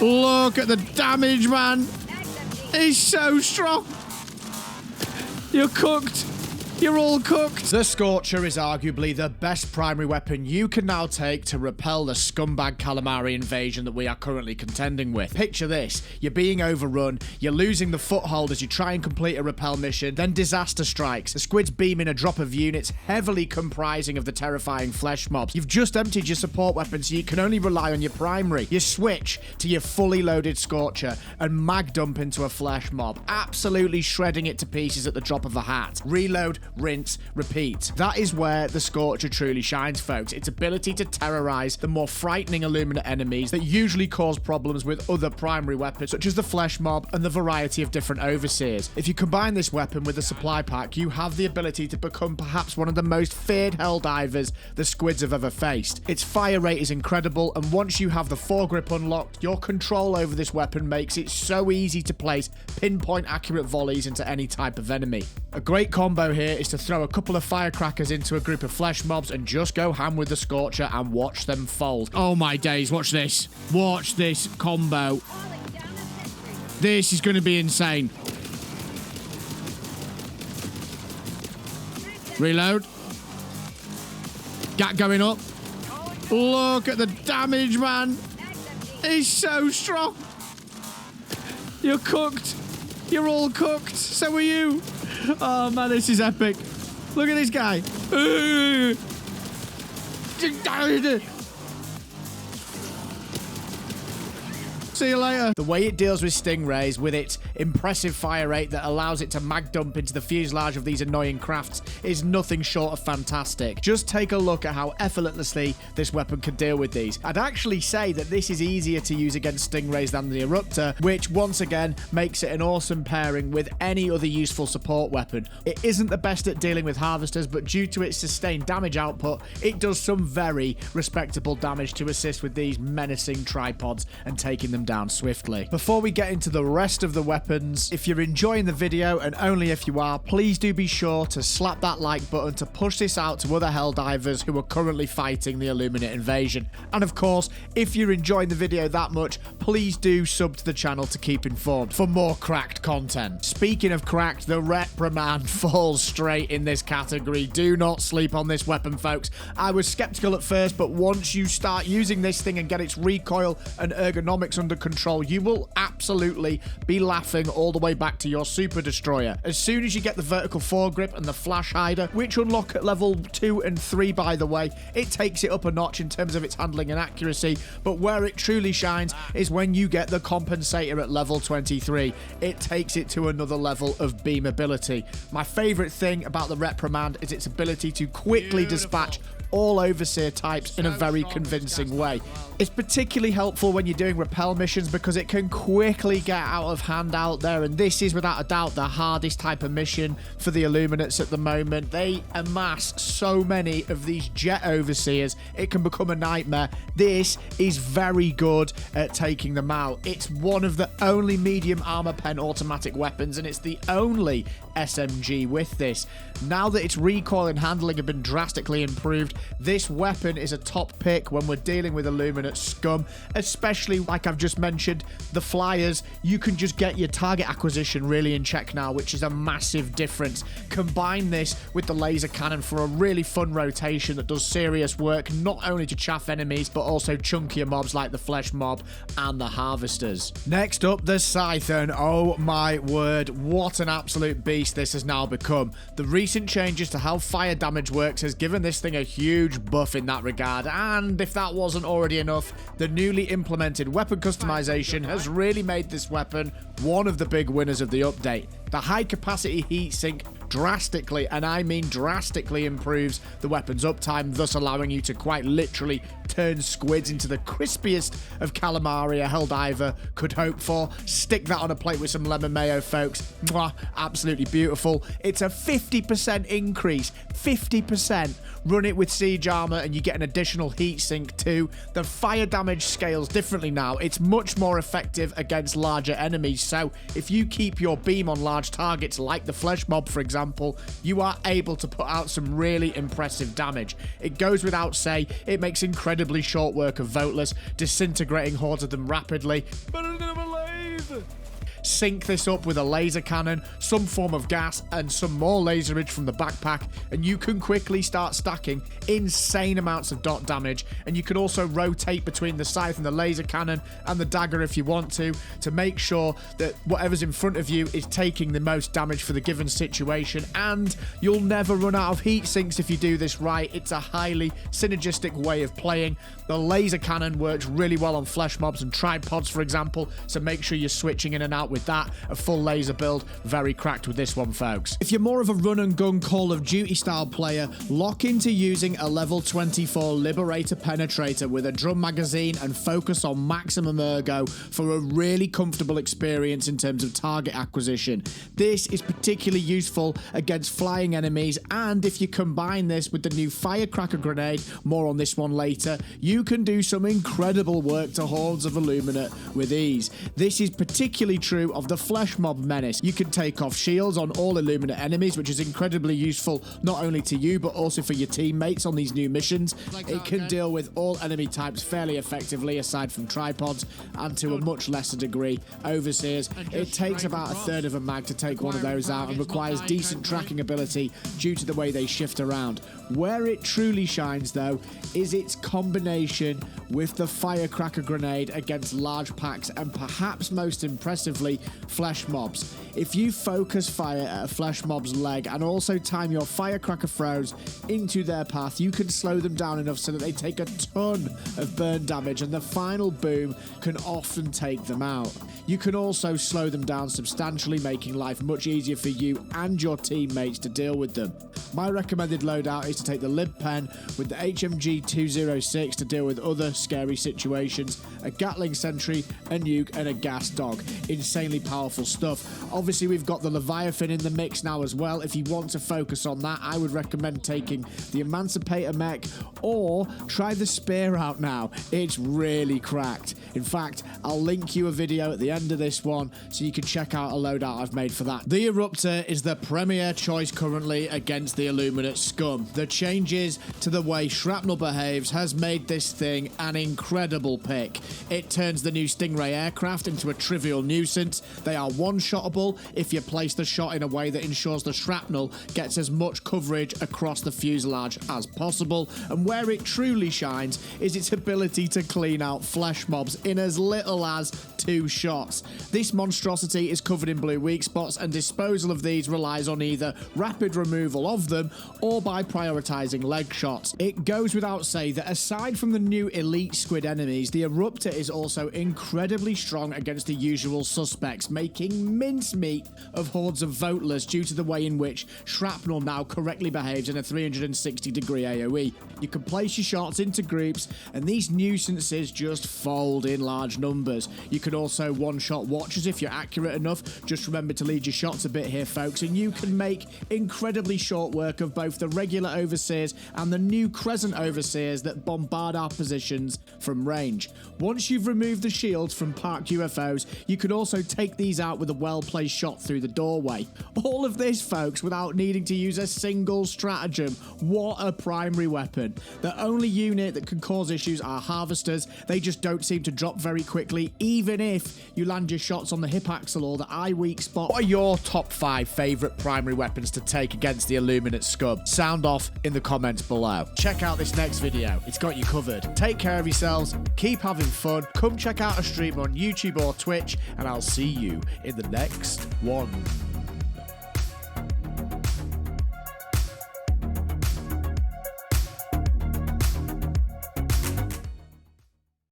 Look at the damage, man. He's so strong. You're cooked. You're all cooked. The Scorcher is arguably the best primary weapon you can now take to repel the scumbag calamari invasion that we are currently contending with. Picture this. You're being overrun, you're losing the foothold as you try and complete a repel mission, then disaster strikes. The squids beam in a drop of units heavily comprising of the terrifying flesh mobs. You've just emptied your support weapon, so you can only rely on your primary. You switch to your fully loaded Scorcher and mag dump into a flesh mob, absolutely shredding it to pieces at the drop of a hat. Reload, rinse, repeat. That is where the Scorcher truly shines, folks. Its ability to terrorize the more frightening Illuminate enemies that usually cause problems with other primary weapons, such as the flesh mob and the variety of different overseers. If you combine this weapon with the supply pack, you have the ability to become perhaps one of the most feared Helldivers the squids have ever faced. Its fire rate is incredible, and once you have the foregrip unlocked, your control over this weapon makes it so easy to place pinpoint accurate volleys into any type of enemy. A great combo here is to throw a couple of firecrackers into a group of flesh mobs and just go ham with the Scorcher and watch them fold. Oh my days, watch this. Watch this combo. This is going to be insane. Reload. Gat going up. Look at the damage, man. He's so strong. You're cooked. You're all cooked. So are you. Oh, man, this is epic. Look at this guy. See you later. The way it deals with stingrays, with its impressive fire rate that allows it to mag dump into the fuselage of these annoying crafts, is nothing short of fantastic. Just take a look at how effortlessly this weapon can deal with these. I'd actually say that this is easier to use against stingrays than the Eruptor, which once again makes it an awesome pairing with any other useful support weapon. It isn't the best at dealing with harvesters, but due to its sustained damage output, it does some very respectable damage to assist with these menacing tripods and taking them down swiftly. Before we get into the rest of the weapons, if you're enjoying the video, and only if you are, please do be sure to slap that like button to push this out to other Helldivers who are currently fighting the Illuminate Invasion. And of course, if you're enjoying the video that much, please do sub to the channel to keep informed for more cracked content. Speaking of cracked, the Reprimand falls straight in this category. Do not sleep on this weapon, folks. I was skeptical at first, but once you start using this thing and get its recoil and ergonomics under control, you will absolutely be laughing all the way back to your Super Destroyer. As soon as you get the vertical foregrip and the flash hider, which unlock at level 2 and 3 by the way, it takes it up a notch in terms of its handling and accuracy, but where it truly shines is when you get the compensator at level 23. It takes it to another level of beam ability. My favorite thing about the Reprimand is its ability to quickly dispatch all overseer types in a very convincing way. It's particularly helpful when you're doing repel missions because it can quickly get out of hand out there, and this is without a doubt the hardest type of mission for the Illuminates at the moment. They amass so many of these jet overseers, it can become a nightmare. This is very good at taking them out. It's one of the only medium armor pen automatic weapons, and it's the only SMG with this. Now that its recoil and handling have been drastically improved, this weapon is a top pick when we're dealing with Illuminate scum, especially like I've just mentioned, the flyers. You can just get your target acquisition really in check now, which is a massive difference. Combine this with the laser cannon for a really fun rotation that does serious work, not only to chaff enemies, but also chunkier mobs like the flesh mob and the harvesters. Next up, the Scythe, and oh my word, what an absolute beast this has now become. The recent changes to how fire damage works has given this thing a huge buff in that regard, and if that wasn't already enough, the newly implemented weapon customization has really made this weapon one of the big winners of the update. The high capacity heatsink drastically, and I mean drastically, improves the weapon's uptime, thus allowing you to quite literally turn squids into the crispiest of calamari a Helldiver could hope for. Stick that on a plate with some lemon mayo, folks. Mwah, absolutely beautiful. It's a 50% increase. 50%. Run it with siege armor and you get an additional heatsink too. The fire damage scales differently now. It's much more effective against larger enemies, so if you keep your beam on large targets like the flesh mob, for example, example, you are able to put out some really impressive damage. It goes without say, it makes incredibly short work of Voteless, disintegrating hordes of them rapidly. But I never leave. Sync this up with a laser cannon, some form of gas, and some more laserage from the backpack, and you can quickly start stacking insane amounts of dot damage. And you can also rotate between the scythe and the laser cannon and the dagger if you want to make sure that whatever's in front of you is taking the most damage for the given situation. And you'll never run out of heat sinks if you do this right. It's a highly synergistic way of playing. The laser cannon works really well on flesh mobs and tripods, for example, so make sure you're switching in and out with that. A full laser build, very cracked with this one, folks. If you're more of a run and gun Call of Duty style player, lock into using a level 24 Liberator Penetrator with a drum magazine and focus on maximum ergo for a really comfortable experience in terms of target acquisition. This is particularly useful against flying enemies, and if you combine this with the new Firecracker Grenade, more on this one later, you can do some incredible work to hordes of Illuminate with ease. This is particularly true of the Flesh Mob Menace. You can take off shields on all Illuminate enemies, which is incredibly useful not only to you but also for your teammates on these new missions. It can deal with all enemy types fairly effectively aside from tripods, and to a much lesser degree Overseers. It takes about a third of a mag to take one of those out and requires decent tracking ability due to the way they shift around. Where it truly shines though is its combination with the Firecracker Grenade against large packs and perhaps most impressively flesh mobs. If you focus fire at a flesh mob's leg and also time your Firecracker throws into their path, you can slow them down enough so that they take a ton of burn damage and the final boom can often take them out. You can also slow them down substantially, making life much easier for you and your teammates to deal with them. My recommended loadout is to take the Lib Pen with the HMG 206 to deal with other scary situations, a Gatling Sentry, a nuke, and a gas dog. Insanely powerful stuff. Obviously, we've got the Leviathan in the mix now as well. If you want to focus on that, I would recommend taking the Emancipator mech or try the Spear out now. It's really cracked. In fact, I'll link you a video at the end of this one so you can check out a loadout I've made for that. The Eruptor is the premier choice currently against the Illuminate scum. The changes to the way shrapnel behaves has made this thing an incredible pick. It turns the new Stingray aircraft into a trivial nuisance. They are one-shottable if you place the shot in a way that ensures the shrapnel gets as much coverage across the fuselage as possible. And where it truly shines is its ability to clean out flesh mobs in as little as 2 shots. This monstrosity is covered in blue weak spots, and disposal of these relies on either rapid removal of them or by prioritizing leg shots. It goes without say that aside from the new elite squid enemies, the Eruptor is also incredibly strong against the usual suspects, making mincemeat of hordes of Voteless due to the way in which shrapnel now correctly behaves in a 360-degree AoE. You can place your shots into groups, and these nuisances just fold in large numbers. You can also one-shot watchers if you're accurate enough. Just remember to lead your shots a bit here, folks, and you can make incredibly short work of both the regular Overseers and the new Crescent Overseers that bombard our positions from range. Once you've removed the shields from parked UFOs, you can also take these out with a well-placed shot through the doorway. All of this, folks, without needing to use a single stratagem. What a primary weapon. The only unit that can cause issues are harvesters. They just don't seem to drop very quickly, even if you land your shots on the hip axle or the eye weak spot. What are your top 5 favourite primary weapons to take against the Illuminate scum? Sound off in the comments below. Check out this next video. It's got you covered. Take care of yourselves. Keep having fun. Come check out a stream on YouTube or Twitch, and I'll see you in the next one.